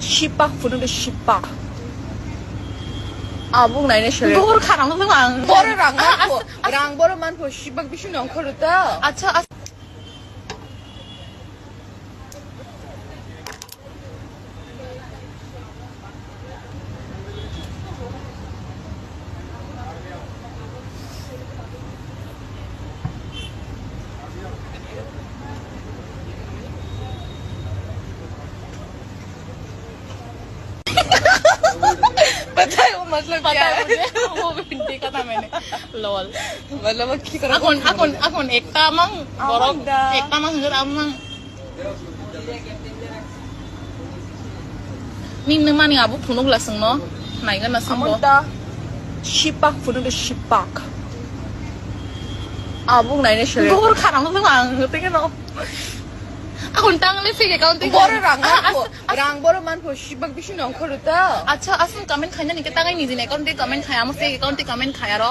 10박 부르는데 10박. 아북 나이네 셔. Gue kadang tuh nggak. 버를 안 갖고 랑버를만 보 10박 비슈는 엉커르다. Acha पता है वो मतलब pata क्या है? muझे वो भी देखा था मैंने lol मतलब वो की करा akun ekta mang borok dah. ekta mang hnger amang ning nang mani abu phunuk lasung no nai gan nasung bo 아무다 10박 부르는데 10박. 아북 나이네 셔. Gue kadang tuh nggak ngerti kan lo akun tang le fake account 버를 안 갖고 랑버를만 보 10박 비슈는 엉커르다. अच्छा असम कमेंट खाया नहीं kita kan ni jine account comment khaya mo fake account comment khaya ro